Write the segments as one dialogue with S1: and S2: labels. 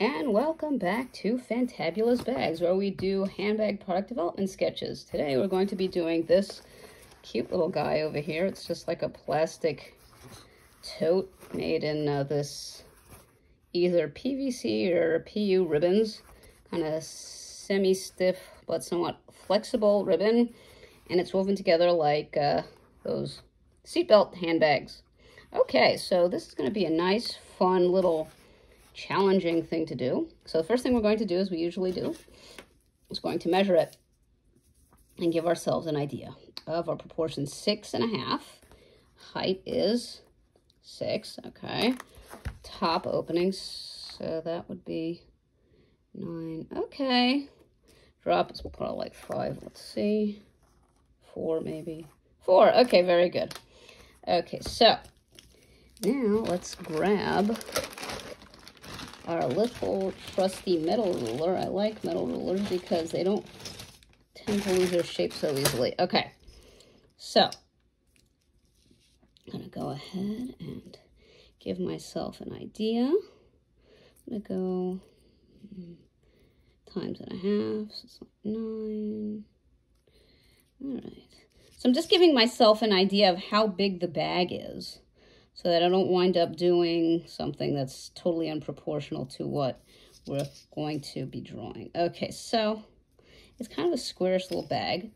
S1: And welcome back to Fantabulous Bags, where we do handbag product development sketches. Today we're going to be doing this cute little guy over here. It's just like a plastic tote made in this either PVC or PU ribbons, kind of semi-stiff but somewhat flexible ribbon, and it's woven together like those seatbelt handbags. Okay, so this is going to be a nice, fun little challenging thing to do. So the first thing we're going to do, as we usually do, is going to measure it and give ourselves an idea of our proportions. 6.5. Height is 6. Okay. Top openings, so that would be 9. Okay. Drop is probably like 5. Let's see. 4 maybe. 4. Okay, very good. Okay, so now let's grab our little trusty metal ruler. I like metal rulers because they don't tend to lose their shape so easily. Okay, so I'm gonna go ahead and give myself an idea. I'm gonna go times and a half, so it's like 9. All right, so I'm just giving myself an idea of how big the bag is, so that I don't wind up doing something that's totally unproportional to what we're going to be drawing. Okay, so it's kind of a squarish little bag,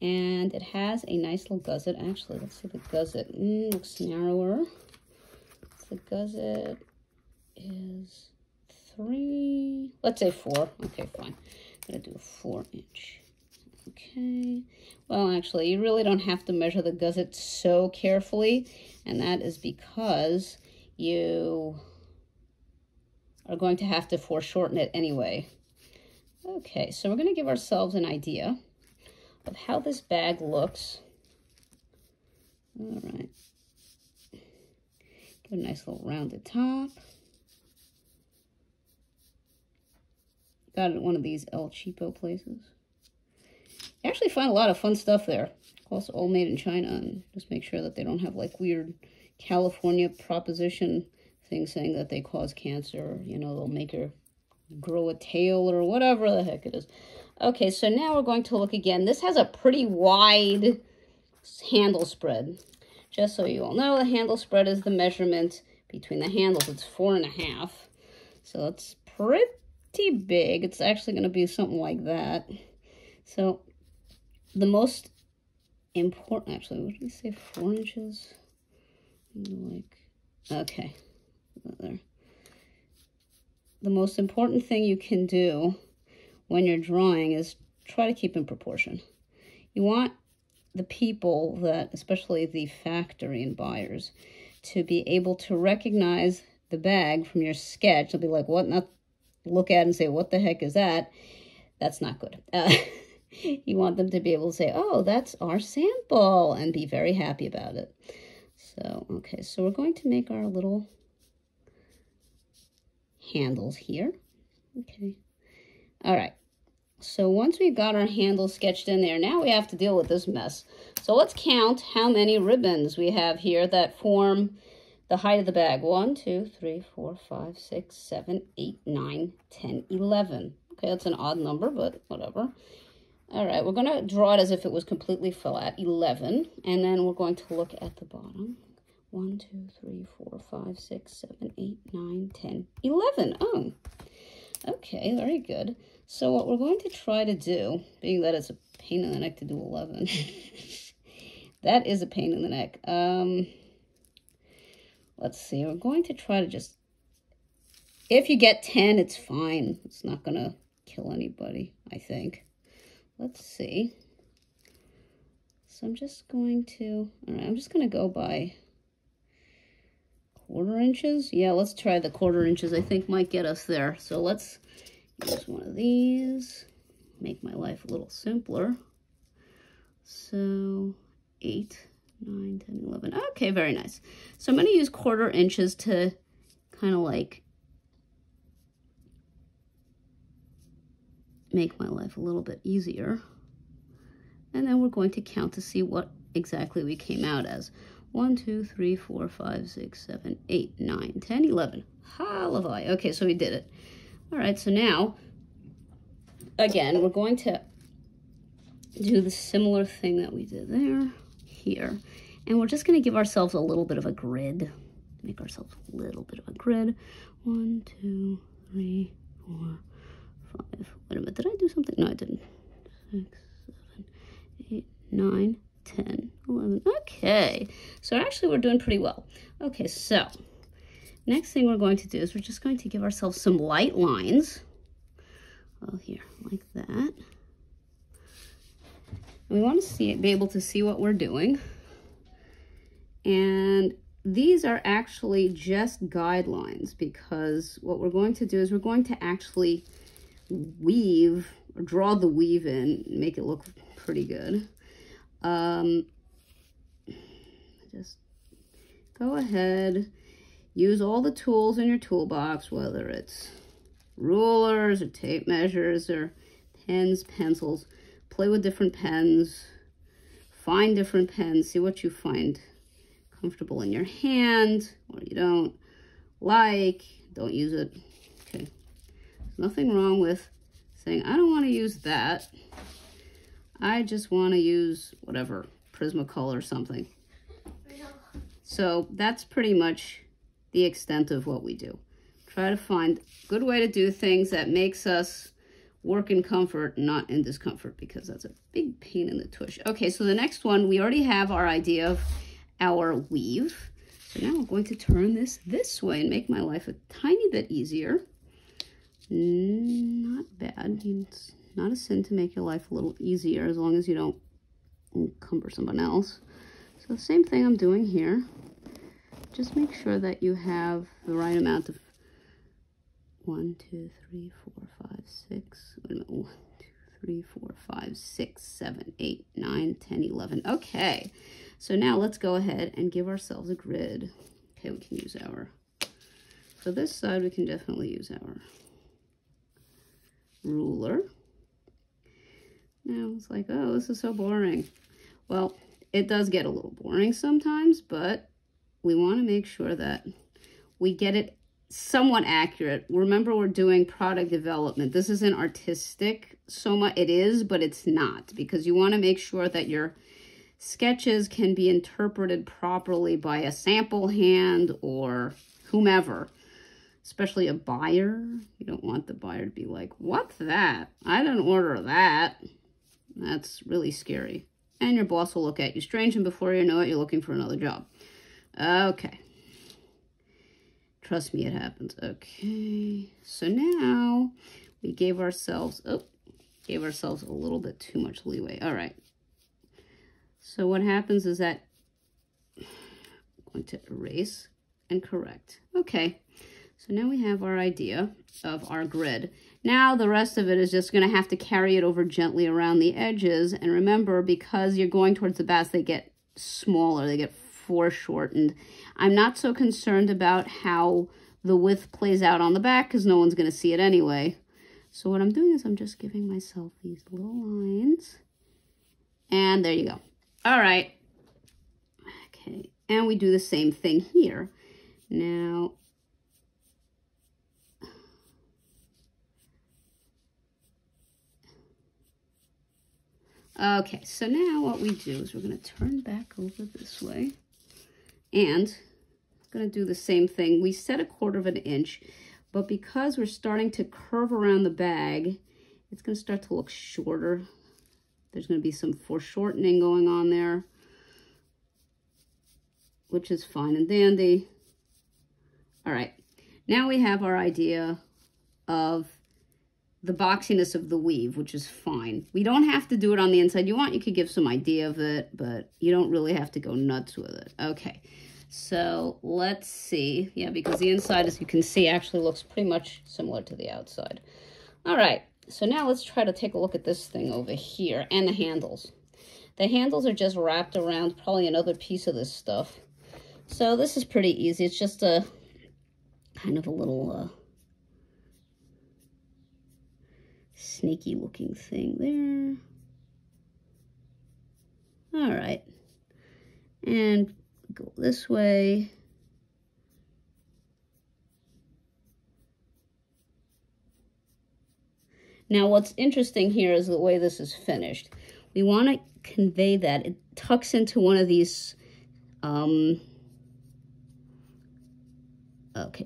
S1: and it has a nice little gusset. Actually, let's see the gusset. Looks narrower. The gusset is 3, let's say 4. Okay, fine. I'm gonna do a 4-inch. Okay, well, actually, you really don't have to measure the gusset so carefully, and that is because you are going to have to foreshorten it anyway. Okay, so we're going to give ourselves an idea of how this bag looks. All right. Give a nice little rounded top. Got it at one of these El Cheapo places. You actually find a lot of fun stuff there. Also all made in China, and just make sure that they don't have like weird California proposition things saying that they cause cancer. You know, they'll make her grow a tail or whatever the heck it is. Okay, so now we're going to look again. This has a pretty wide handle spread. Just so you all know, the handle spread is the measurement between the handles. It's 4.5. So it's pretty big. It's actually going to be something like that. So the most important, actually, what did we say, 4 inches? Like, okay, there. The most important thing you can do when you're drawing is try to keep in proportion. You want the people that, especially the factory and buyers, to be able to recognize the bag from your sketch. They'll be like, what? Not look at it and say, what the heck is that? That's not good. You want them to be able to say, oh, that's our sample, and be very happy about it. So, okay, so we're going to make our little handles here. Okay. All right. So once we've got our handles sketched in there, now we have to deal with this mess. So let's count how many ribbons we have here that form the height of the bag. 1, 2, 3, 4, 5, 6, 7, 8, 9, 10, 11. Okay, that's an odd number, but whatever. All right, we're going to draw it as if it was completely flat, 11, and then we're going to look at the bottom. 1, 2, 3, 4, 5, 6, 7, 8, 9, 10, 11. Oh, okay, very good. So what we're going to try to do, being that it's a pain in the neck to do 11, that is a pain in the neck. Let's see, we're going to try to just, if you get 10, it's fine. It's not going to kill anybody, I think. Let's see. So I'm just going to, all right, I'm just going to go by 1/4 inches. Yeah, let's try the 1/4 inches. I think might get us there. So let's use one of these. Make my life a little simpler. So 8, 9, 10, 11. Okay, very nice. So I'm going to use 1/4 inches to kind of like make my life a little bit easier. And then we're going to count to see what exactly we came out as. 1, 2, 3, 4, 5, 6, 7, 8, 9, 10, 11. Halavai. Okay, so we did it. All right, so now, again, we're going to do the similar thing that we did there, here. And we're just going to give ourselves a little bit of a grid. Make ourselves a little bit of a grid. 1, 2, 3, 4, 5. Wait a minute, did I do something? No, I didn't. 6, 7, 8, 9, 10, 11. Okay, so actually we're doing pretty well. Okay, so next thing we're going to do is we're just going to give ourselves some light lines. Well, here, like that. And we want to be able to see what we're doing. And these are actually just guidelines, because what we're going to do is we're going to actually weave, or draw the weave in, and make it look pretty good. Just go ahead, use all the tools in your toolbox, whether it's rulers or tape measures or pens, pencils. Play with different pens, find different pens, see what you find comfortable in your hand, or you don't like, don't use it. Okay, there's nothing wrong with saying, I don't want to use that. I just want to use whatever, Prismacolor or something. So that's pretty much the extent of what we do. Try to find a good way to do things that makes us work in comfort, not in discomfort, because that's a big pain in the tush. Okay, so the next one, we already have our idea of our weave. So now I'm going to turn this way and make my life a tiny bit easier. Not bad. It's not a sin to make your life a little easier, as long as you don't encumber someone else. So the same thing I'm doing here. Just make sure that you have the right amount of 1, 2, 3, 4, 5, 6. Wait a minute. 1, 2, 3, 4, 5, 6, 7, 8, 9, 10, 11. Okay. So now let's go ahead and give ourselves a grid. Okay, we can use our, for this side, we can definitely use our ruler. Now it's like, oh, this is so boring. Well, it does get a little boring sometimes, but we want to make sure that we get it somewhat accurate. Remember, we're doing product development. This isn't artistic so much. It is, but it's not, because you want to make sure that your sketches can be interpreted properly by a sample hand or whomever, especially a buyer. You don't want the buyer to be like, what's that? I didn't order that. That's really scary. And your boss will look at you strange, and before you know it, you're looking for another job. Okay. Trust me, it happens. Okay. So now we gave ourselves, a little bit too much leeway. All right. So what happens is that I'm going to erase and correct. Okay, so now we have our idea of our grid. Now the rest of it is just going to have to carry it over gently around the edges. And remember, because you're going towards the backs, they get smaller, they get foreshortened. I'm not so concerned about how the width plays out on the back, because no one's going to see it anyway. So what I'm doing is I'm just giving myself these little lines. And there you go. All right. Okay, and we do the same thing here. Now, okay, so now what we do is we're going to turn back over this way, and I'm going to do the same thing. We set 1/4 of an inch, but because we're starting to curve around the bag, it's going to start to look shorter. There's going to be some foreshortening going on there, which is fine and dandy. All right, now we have our idea of the boxiness of the weave, which is fine. We don't have to do it on the inside. You could give some idea of it, but you don't really have to go nuts with it. Okay, so let's see. Yeah, because the inside, as you can see, actually looks pretty much similar to the outside. All right. So now let's try to take a look at this thing over here, and the handles. The handles are just wrapped around probably another piece of this stuff. So this is pretty easy. It's just a kind of a little sneaky looking thing there. All right. And go this way. Now, what's interesting here is the way this is finished. We want to convey that it tucks into one of these, okay,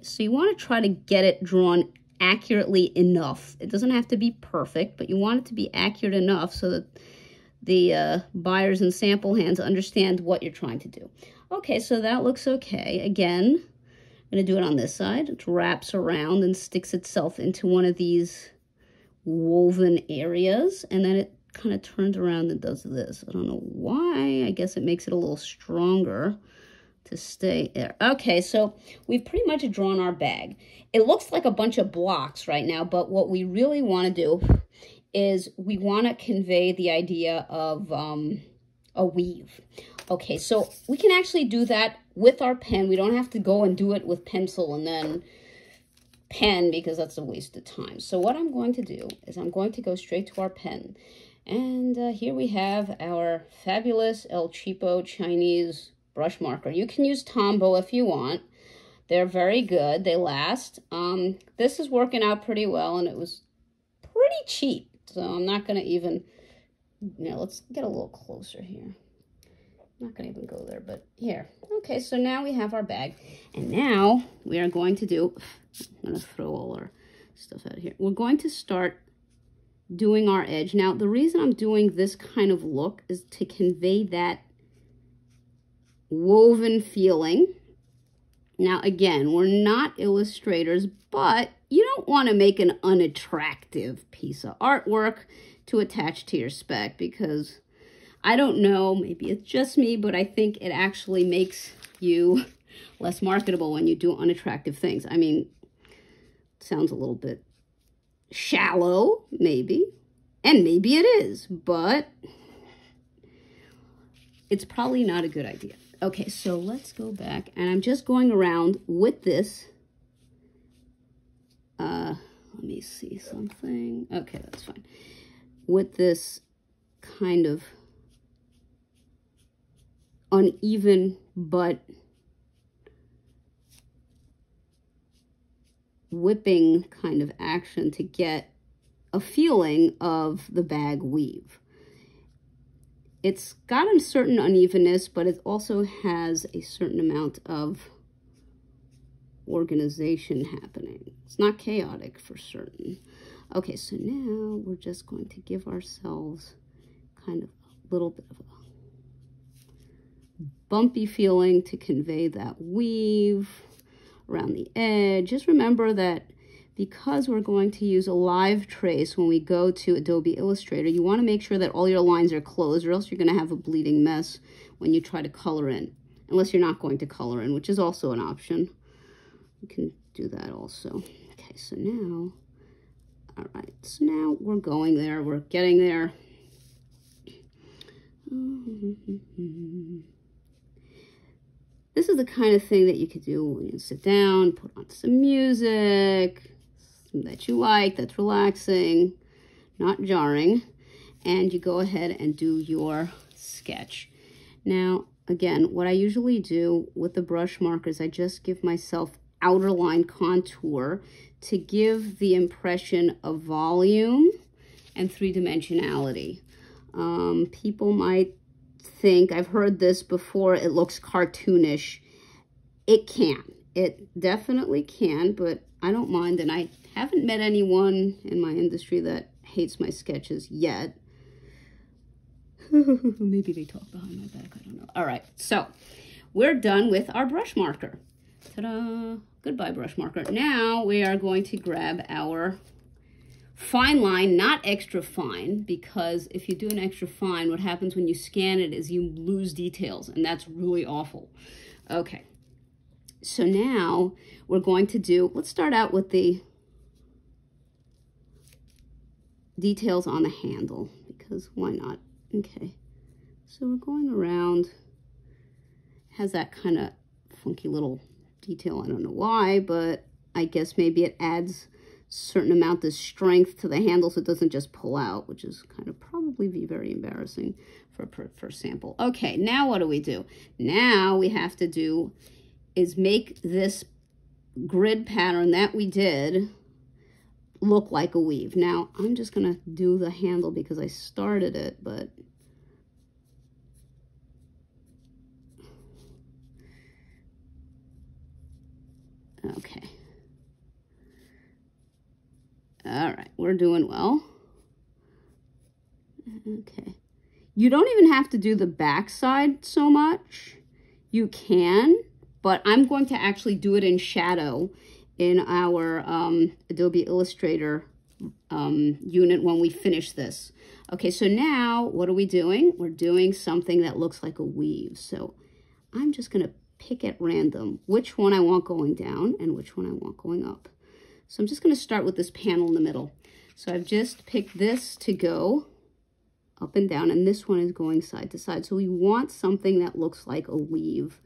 S1: so you want to try to get it drawn accurately enough. It doesn't have to be perfect, but you want it to be accurate enough so that the buyers and sample hands understand what you're trying to do. Okay, so that looks okay. Again, I'm going to do it on this side. It wraps around and sticks itself into one of these woven areas, and then it kind of turns around and does this. I don't know why. I guess it makes it a little stronger to stay there. Okay, so we've pretty much drawn our bag. It looks like a bunch of blocks right now, but what we really want to do is we want to convey the idea of a weave. Okay, so we can actually do that with our pen. We don't have to go and do it with pencil and then pen, because that's a waste of time. So what I'm going to do is I'm going to go straight to our pen. And here we have our fabulous El Cheapo Chinese brush marker. You can use Tombow if you want. They're very good. They last. This is working out pretty well, and it was pretty cheap. So I'm not going to even, let's get a little closer here. I'm not going to even go there, but here. Okay, so now we have our bag. And now we are going to do, I'm going to throw all our stuff out here. We're going to start doing our edge. Now, the reason I'm doing this kind of look is to convey that woven feeling. Now, again, we're not illustrators, but you don't want to make an unattractive piece of artwork to attach to your spec, because I don't know, maybe it's just me, but I think it actually makes you less marketable when you do unattractive things. I mean, it sounds a little bit shallow, maybe, and maybe it is, but it's probably not a good idea. Okay, so let's go back, and I'm just going around with this. Let me see something. Okay, that's fine. With this kind of uneven but whipping kind of action to get a feeling of the bag weave. It's got a certain unevenness, but it also has a certain amount of organization happening. It's not chaotic for certain. Okay, so now we're just going to give ourselves kind of a little bit of a bumpy feeling to convey that weave around the edge. Just remember that because we're going to use a live trace when we go to Adobe Illustrator, you want to make sure that all your lines are closed, or else you're going to have a bleeding mess when you try to color in, unless you're not going to color in, which is also an option. You can do that also. Okay, so now, all right, so now we're going there, we're getting there. This is the kind of thing that you could do when you sit down, put on some music that you like, that's relaxing, not jarring, and you go ahead and do your sketch. Now, again, what I usually do with the brush markers, I just give myself outer line contour to give the impression of volume and three-dimensionality. People might think, I've heard this before, it looks cartoonish. It can. It definitely can, but I don't mind, and I haven't met anyone in my industry that hates my sketches yet. Maybe they talk behind my back, I don't know. All right, so we're done with our brush marker. Ta-da! Goodbye, brush marker. Now we are going to grab our fine line, not extra fine, because if you do an extra fine, what happens when you scan it is you lose details, and that's really awful. Okay, so now we're going to do, let's start out with the details on the handle, because why not? Okay, so we're going around, has that kind of funky little detail. I don't know why, but I guess maybe it adds a certain amount of strength to the handle so it doesn't just pull out, which is kind of probably be very embarrassing for sample. Okay, now what do? Now we have to do is make this grid pattern that we did look like a weave. Now, I'm just going to do the handle because I started it, but okay. All right, we're doing well. Okay. You don't even have to do the back side so much. You can, but I'm going to actually do it in shadow in our Adobe Illustrator unit when we finish this. Okay, so now what are we doing? We're doing something that looks like a weave. So I'm just going to pick at random which one I want going down and which one I want going up. So I'm just going to start with this panel in the middle. So I've just picked this to go up and down, and this one is going side to side. So we want something that looks like a weave.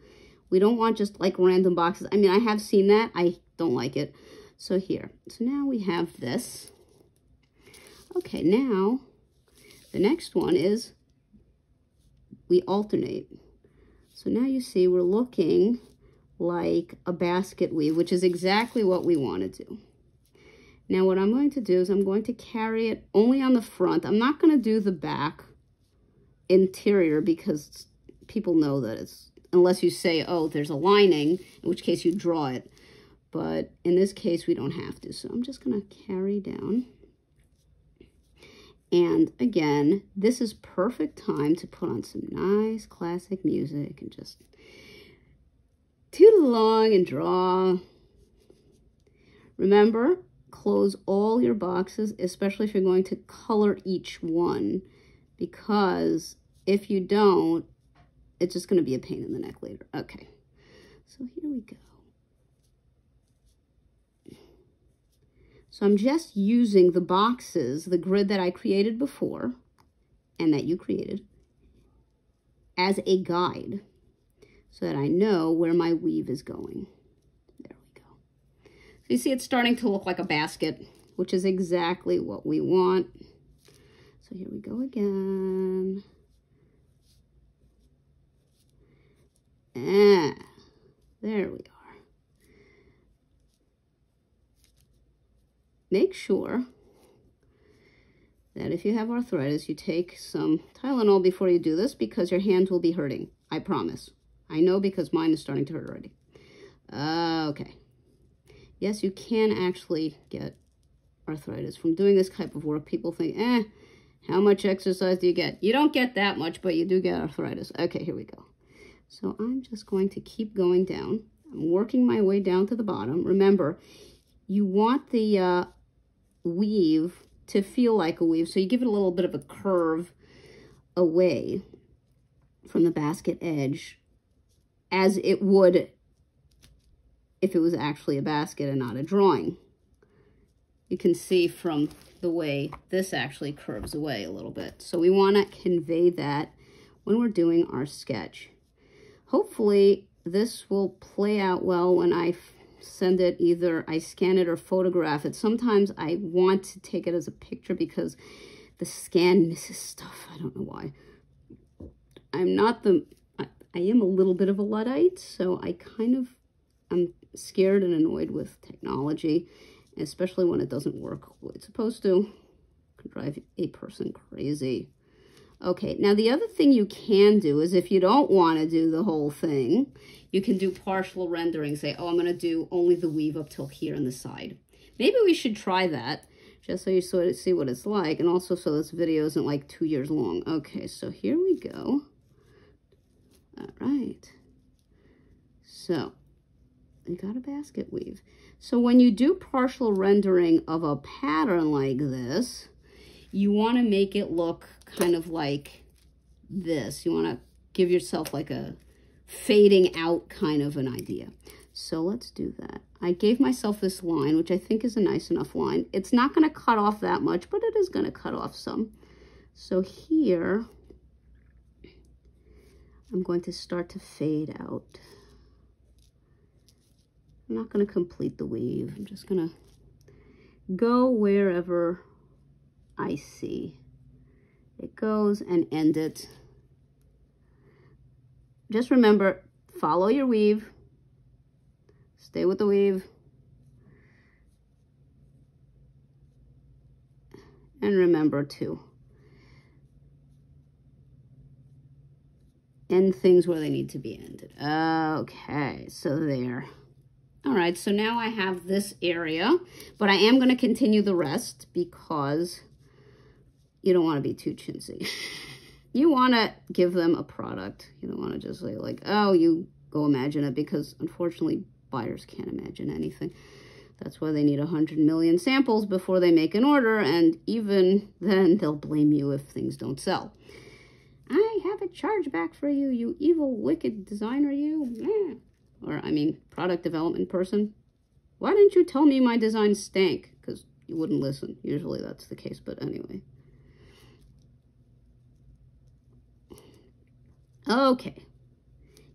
S1: We don't want just like random boxes. I mean, I have seen that. I don't like it. So here. So now we have this. Okay, now the next one is we alternate. So now you see we're looking like a basket weave, which is exactly what we want to do. Now what I'm going to do is I'm going to carry it only on the front. I'm not going to do the back interior because people know that it's, unless you say, oh, there's a lining, in which case you draw it. But in this case, we don't have to. So I'm just going to carry down. And again, this is perfect time to put on some nice classic music and just toot along and draw. Remember, close all your boxes, especially if you're going to color each one, because if you don't, it's just going to be a pain in the neck later. Okay, so here we go. So I'm just using the boxes, the grid that I created before and that you created, as a guide so that I know where my weave is going. There we go. So you see it's starting to look like a basket, which is exactly what we want. So here we go again. There we are. Make sure that if you have arthritis, you take some Tylenol before you do this because your hands will be hurting. I promise. I know because mine is starting to hurt already. Okay. Yes, you can actually get arthritis from doing this type of work. People think, how much exercise do you get? You don't get that much, but you do get arthritis. Okay, here we go. So I'm just going to keep going down. I'm working my way down to the bottom. Remember, you want the weave to feel like a weave, so you give it a little bit of a curve away from the basket edge as it would if it was actually a basket and not a drawing. You can see from the way this actually curves away a little bit. So we want to convey that when we're doing our sketch. Hopefully this will play out well when I send it, either I scan it or photograph it. Sometimes I want to take it as a picture because the scan misses stuff. I don't know why. I am a little bit of a Luddite, so I'm scared and annoyed with technology, especially when it doesn't work the way it's supposed to. It can drive a person crazy. Okay, now the other thing you can do is if you don't want to do the whole thing, you can do partial rendering. Say, oh, I'm going to do only the weave up till here on the side. Maybe we should try that, just so you sort of see what it's like, and also so this video isn't like 2 years long. Okay, so here we go. All right. So, you got a basket weave. So when you do partial rendering of a pattern like this, you want to make it look kind of like this. You want to give yourself like a fading out kind of an idea. So let's do that. I gave myself this line, which I think is a nice enough line. It's not going to cut off that much, but it is going to cut off some. So here, I'm going to start to fade out. I'm not going to complete the weave. I'm just going to go wherever I see it goes and end it. Just remember, follow your weave. Stay with the weave. And remember to end things where they need to be ended. Okay, so there. All right, so now I have this area, but I am going to continue the rest because you don't want to be too chintzy. You want to give them a product. You don't want to just say like, oh, you go imagine it, because unfortunately buyers can't imagine anything. That's why they need 100 million samples before they make an order, and even then they'll blame you if things don't sell. I have a chargeback for you, you evil, wicked designer, you. Or, I mean, product development person. Why didn't you tell me my design stank? Because you wouldn't listen. Usually that's the case, but anyway. Okay.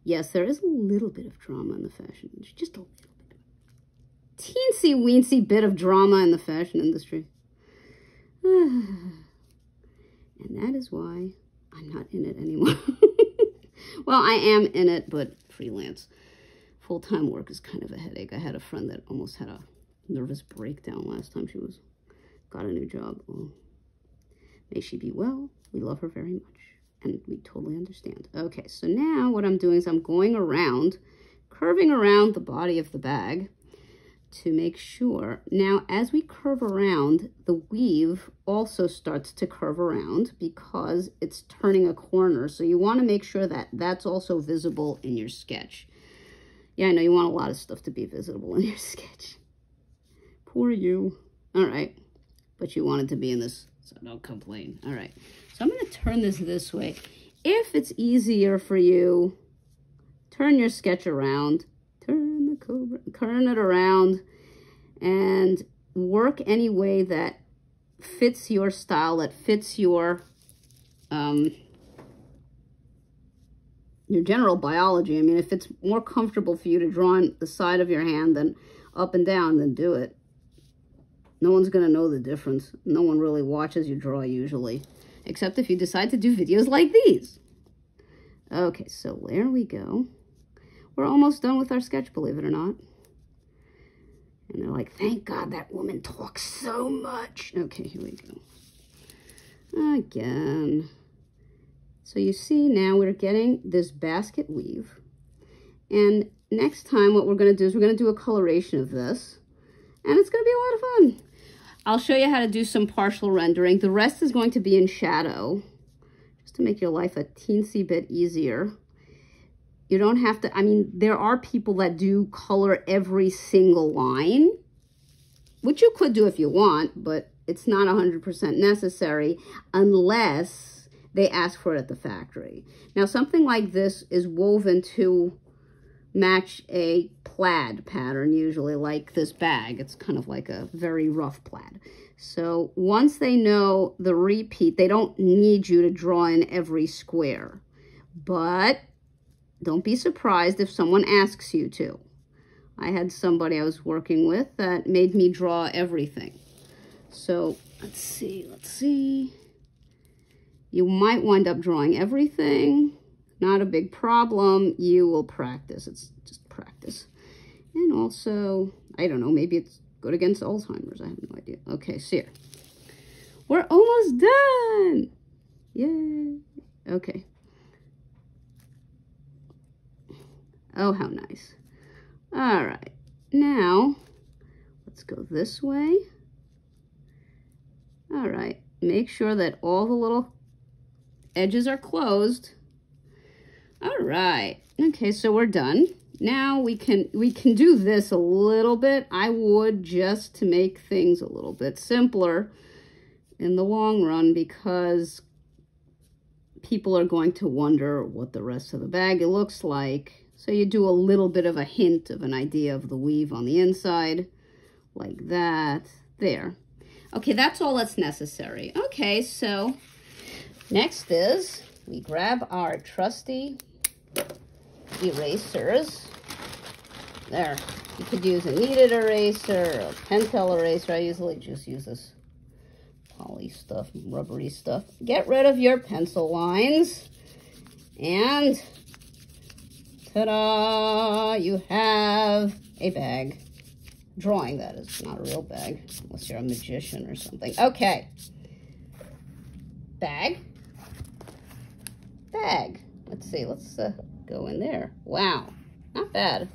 S1: Yes, there is a little bit of drama in the fashion industry. Just a little bit. Teensy-weensy bit of drama in the fashion industry. And that is why I'm not in it anymore. Well, I am in it, but freelance. Full-time work is kind of a headache. I had a friend that almost had a nervous breakdown last time she got a new job. Well, may she be well. We love her very much, and we totally understand. Okay, so now what I'm doing is I'm going around, curving around the body of the bag to make sure. Now, as we curve around, the weave also starts to curve around because it's turning a corner. So you want to make sure that that's also visible in your sketch. Yeah, I know you want a lot of stuff to be visible in your sketch. Poor you. All right. But you want it to be in this, so don't complain. All right. So I'm going to turn this way. If it's easier for you, turn your sketch around. Turn it around and work any way that fits your style, that fits your general biology. I mean, if it's more comfortable for you to draw on the side of your hand than up and down, then do it. No one's going to know the difference. No one really watches you draw usually, except if you decide to do videos like these. Okay, so there we go. We're almost done with our sketch, believe it or not. And they're like, thank God that woman talks so much. Okay, here we go. Again. So you see now we're getting this basket weave. And next time what we're going to do is we're going to do a coloration of this. And it's going to be a lot of fun. I'll show you how to do some partial rendering. The rest is going to be in shadow, just to make your life a teensy bit easier. You don't have to, I mean, there are people that do color every single line, which you could do if you want, but it's not 100% necessary unless they ask for it at the factory. Now, something like this is woven to match a plaid pattern, usually like this bag. It's kind of like a very rough plaid. So once they know the repeat, they don't need you to draw in every square, but don't be surprised if someone asks you to. I had somebody I was working with that made me draw everything. So let's see. You might wind up drawing everything. Not a big problem. You will practice. It's just practice. And also, I don't know, maybe it's good against Alzheimer's. I have no idea. Okay, so here. We're almost done. Yay. Okay. Oh, how nice. All right. Now, let's go this way. All right. Make sure that all the little edges are closed. All right. Okay, so we're done. Now we can do this a little bit. I would, just to make things a little bit simpler in the long run, because people are going to wonder what the rest of the bag looks like. So you do a little bit of a hint of an idea of the weave on the inside, like that. There. Okay, that's all that's necessary. Okay, so next is we grab our trusty erasers. There. You could use a kneaded eraser, a Pentel eraser. I usually just use this poly stuff, rubbery stuff. Get rid of your pencil lines. And ta-da! You have a bag. Drawing, that is, not a real bag, unless you're a magician or something. Okay. bag, bag. Let's see, let's go in there. Wow, not bad.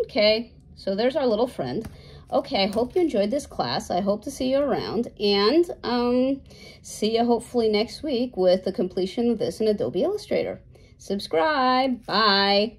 S1: Okay, so there's our little friend. Okay, I hope you enjoyed this class. I hope to see you around, and see you hopefully next week with the completion of this in Adobe Illustrator. Subscribe. Bye.